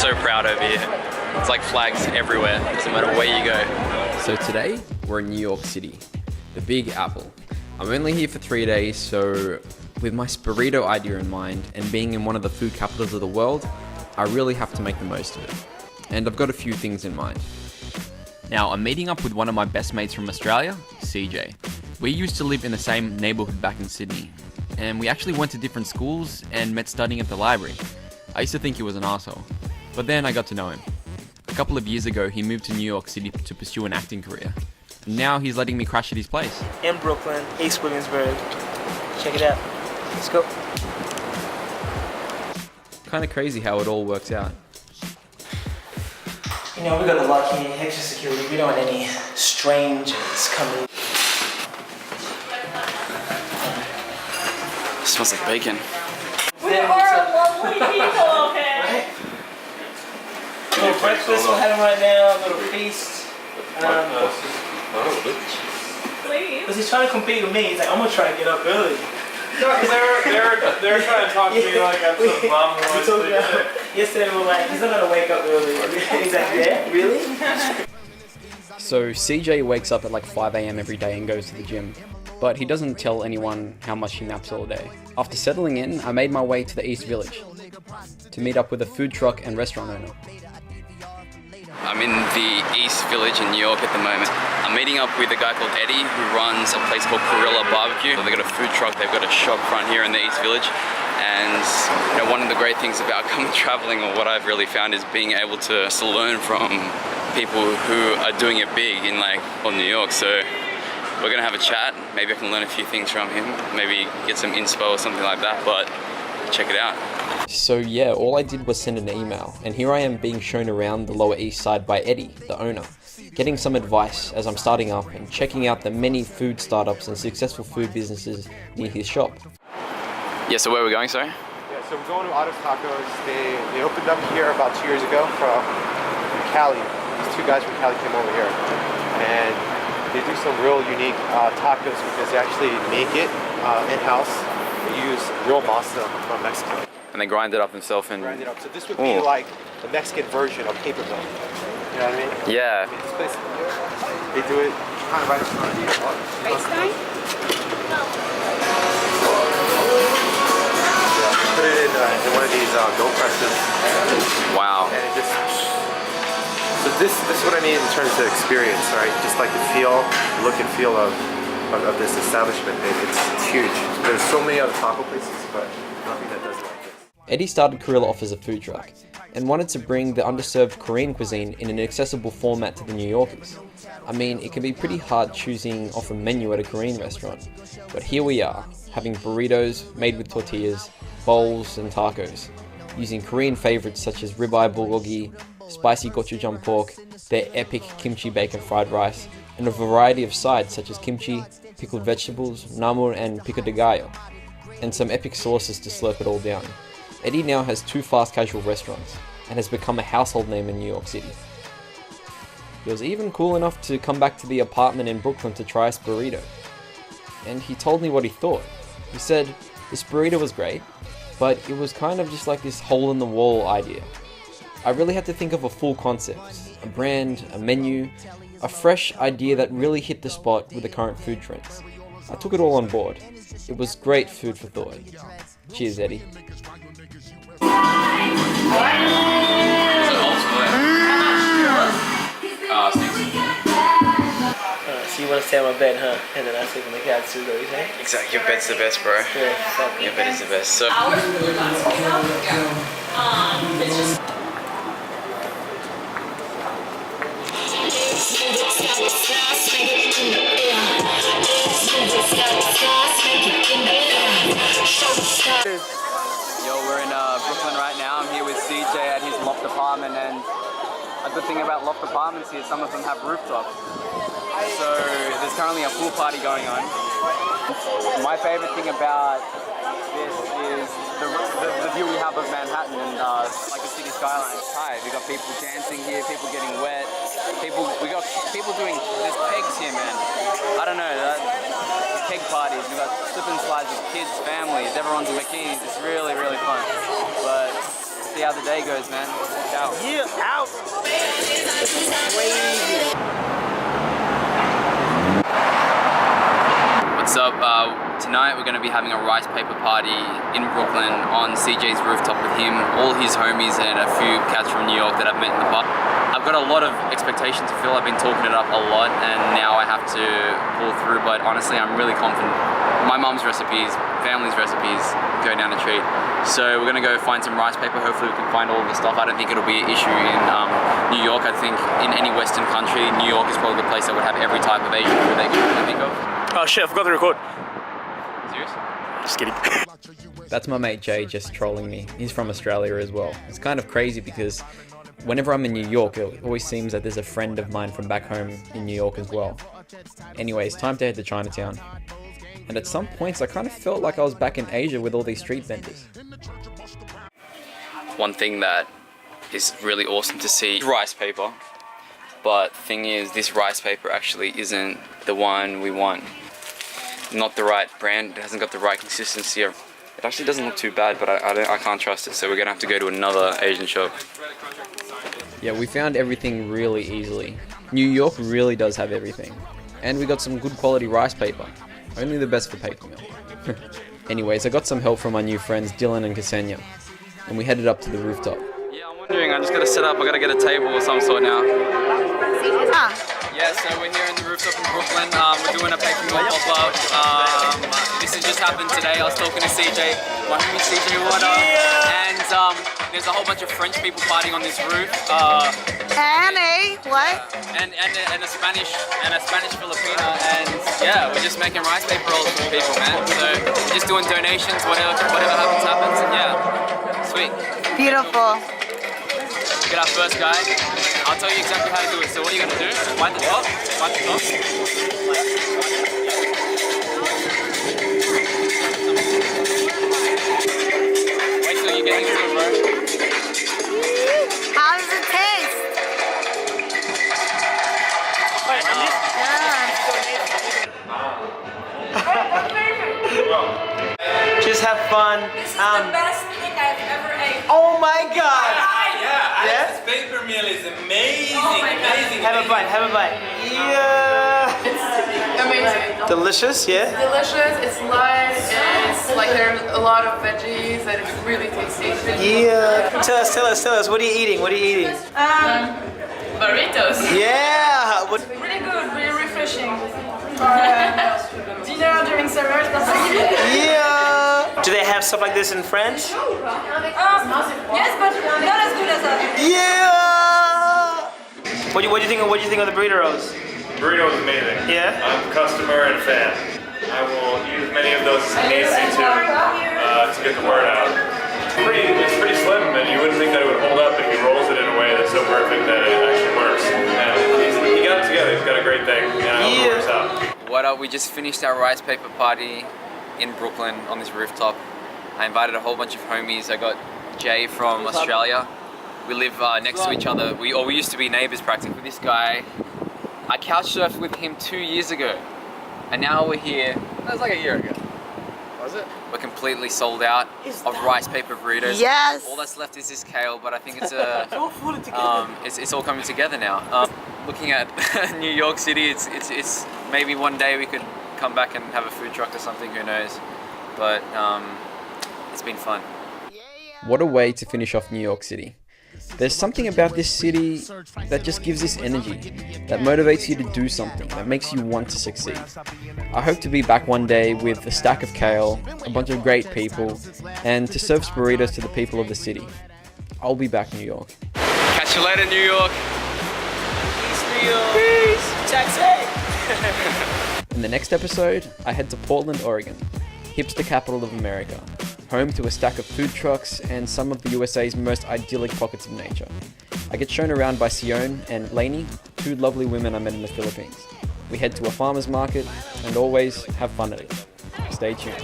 so proud over here. It's like flags everywhere, doesn't matter where you go. So today, we're in New York City, the Big Apple. I'm only here for 3 days, so with my SPURRITO idea in mind and being in one of the food capitals of the world, I really have to make the most of it. And I've got a few things in mind. Now, I'm meeting up with one of my best mates from Australia, CJ. We used to live in the same neighbourhood back in Sydney, and we actually went to different schools and met studying at the library. I used to think he was an arsehole, but then I got to know him. A couple of years ago, he moved to New York City to pursue an acting career. And now he's letting me crash at his place. In Brooklyn, East Williamsburg. Check it out. Let's go. Kind of crazy how it all works out. You know, we got the lock here, extra security. We don't want any strangers coming. Smells like bacon. We are lovely people, okay? Right? A little breakfast we're having right now, a little feast. Please. Because he's trying to compete with me. He's like, I'm gonna try to get up early. They're trying to talk to me like I'm some mom who wants to Yesterday we were like, he's not gonna wake up early. He's like, yeah, really? So CJ wakes up at like 5 AM every day and goes to the gym, but he doesn't tell anyone how much he naps all day. After settling in, I made my way to the East Village to meet up with a food truck and restaurant owner. I'm in the East Village in New York at the moment. I'm meeting up with a guy called Eddie who runs a place called Gorilla Barbecue. They've got a food truck, they've got a shop front here in the East Village. And you know, one of the great things about coming traveling, or what I've really found, is being able to learn from people who are doing it big in New York. So we're gonna have a chat. Maybe I can learn a few things from him. Maybe get some inspo or something like that, but check it out. So yeah, all I did was send an email, and here I am being shown around the Lower East Side by Eddie, the owner, getting some advice as I'm starting up and checking out the many food startups and successful food businesses near his shop. Yeah, so where are we going, sorry? Yeah, so we're going to Otto's Tacos. They opened up here about 2 years ago from Cali. These two guys from Cali came over here, and they do some real unique tacos because they actually make it in-house. They use real masa from Mexico. And they grind it up themselves and... Grind it up. So this would be like the Mexican version of paper mill. You know what I mean? Yeah. I mean, this place, they do it kind of right in front of you. Put it in one of these dough presses. Wow. And it just... So this is what I mean in terms of experience, right? Just like the feel, look and feel of this establishment. It's huge. There's so many other taco places, but nothing that does it like this. Eddie started Gorilla off as a food truck and wanted to bring the underserved Korean cuisine in an accessible format to the New Yorkers. I mean, it can be pretty hard choosing off a menu at a Korean restaurant, but here we are, having burritos made with tortillas, bowls and tacos, using Korean favorites such as ribeye bulgogi, spicy gochujang pork, their epic kimchi bacon fried rice, and a variety of sides such as kimchi, pickled vegetables, namur and pico de gallo, and some epic sauces to slurp it all down. Eddie now has 2 fast casual restaurants and has become a household name in New York City. He was even cool enough to come back to the apartment in Brooklyn to try a SPURRITO. And he told me what he thought. He said, the SPURRITO was great, but it was kind of just like this hole-in-the-wall idea. I really had to think of a full concept, a brand, a menu, a fresh idea that really hit the spot with the current food trends. I took it all on board. It was great food for thought. Cheers, Eddie. So you want to stay on my bed, huh? And then I sleep on the couch too, though, you say? Exactly, your bed's the best, bro. Yeah, exactly. Your bed is the best. So Ours really got to it's just... Yo, we're in Brooklyn right now. I'm here with CJ at his loft apartment, and a good thing about loft apartments here, some of them have rooftops. So there's currently a pool party going on. My favorite thing about this is the view we have of Manhattan and like the city skyline. Hi, we got people dancing here, people getting wet, we got people doing, there's pegs here, man. I don't know, keg parties, we got slip and slides with kids, families, everyone's in bikinis. It's really, really fun. But see how the day goes, man. Ciao. Yeah, out. What's up? Tonight we're going to be having a rice paper party in Brooklyn on CJ's rooftop with him, all his homies, and a few cats from New York that I've met in the bar. I've got a lot of expectations to fill. I've been talking it up a lot, and now I have to pull through. But honestly, I'm really confident. My mum's recipes, family's recipes, go down a treat. So we're gonna go find some rice paper. Hopefully we can find all of the stuff. I don't think it'll be an issue in New York. I think in any Western country, New York is probably the place that would have every type of Asian food they can think of. Oh shit, I forgot to record. Serious? Just kidding. That's my mate Jay just trolling me. He's from Australia as well. It's kind of crazy because whenever I'm in New York, it always seems that there's a friend of mine from back home in New York as well. Anyways, time to head to Chinatown. And at some points, I kind of felt like I was back in Asia with all these street vendors. One thing that is really awesome to see is rice paper. But thing is, this rice paper actually isn't the one we want. Not the right brand, it hasn't got the right consistency. It actually doesn't look too bad, but I can't trust it, so we're gonna have to go to another Asian shop. Yeah, we found everything really easily. New York really does have everything. And we got some good quality rice paper. Only the best for paper mill. Anyways, I got some help from my new friends Dylan and Ksenia, and we headed up to the rooftop. Yeah, I'm wondering, I just gotta set up, I gotta get a table of some sort now. Yeah, so we're here in the rooftop in Brooklyn. We're doing a paper mill pop-up. This has just happened today. I was talking to CJ, my homie CJ Water, and there's a whole bunch of French people partying on this roof. And a Spanish Filipino, and yeah, we're just making rice paper rolls for people, man. So we're just doing donations, whatever happens, and yeah, sweet. Beautiful. Get our first guy. I'll tell you exactly how to do it. So what are you gonna do? Wipe the top. Wipe the top. Wait till you get into it, bro. How does it taste? Just have fun. This is the best thing I've ever ate. Oh my god! This paper meal is amazing, amazing. Have a bite, have a bite. Yeah! It's amazing. Delicious, yeah? Delicious, it's light, it's like there's a lot of veggies, and it's really tasty. Yeah. Tell us, what are you eating? What are you eating? Burritos. Yeah! What? Really good, really refreshing. Dinner during summer, that's Yeah! Do they have stuff like this in France? yes, but not as good as that. Yeah! What do you think of the burrito rolls? Burrito is amazing. Yeah? I'm a customer and a fan. I will use many of those as needs to get the word out. It's pretty slim, and you wouldn't think that it would hold up, but he rolls it in a way that's so perfect that it actually works. And he got it together. He's got a great thing, and I hope it works out. What up? We just finished our rice paper party in Brooklyn on this rooftop. I invited a whole bunch of homies. I got Jay from Australia. We live next to each other. We used to be neighbors practically. This guy, I couch surfed with him 2 years ago, and now we're here. That was like a year ago. Was it? We're completely sold out of rice paper burritos. Yes. All that's left is this kale, but I think it's it's all coming together now. Looking at New York City, it's maybe one day we could come back and have a food truck or something. Who knows? But it's been fun. What a way to finish off New York City. There's something about this city that just gives this energy, that motivates you to do something, that makes you want to succeed. I hope to be back one day with a stack of kale, a bunch of great people, and to serve SPURRITOs to the people of the city. I'll be back, New York. Catch you later, New York. Peace, New York. Peace. Taxi. In the next episode, I head to Portland, Oregon, hipster capital of America, home to a stack of food trucks and some of the USA's most idyllic pockets of nature. I get shown around by Sion and Lainey, two lovely women I met in the Philippines. We head to a farmer's market and always have fun at it. Stay tuned.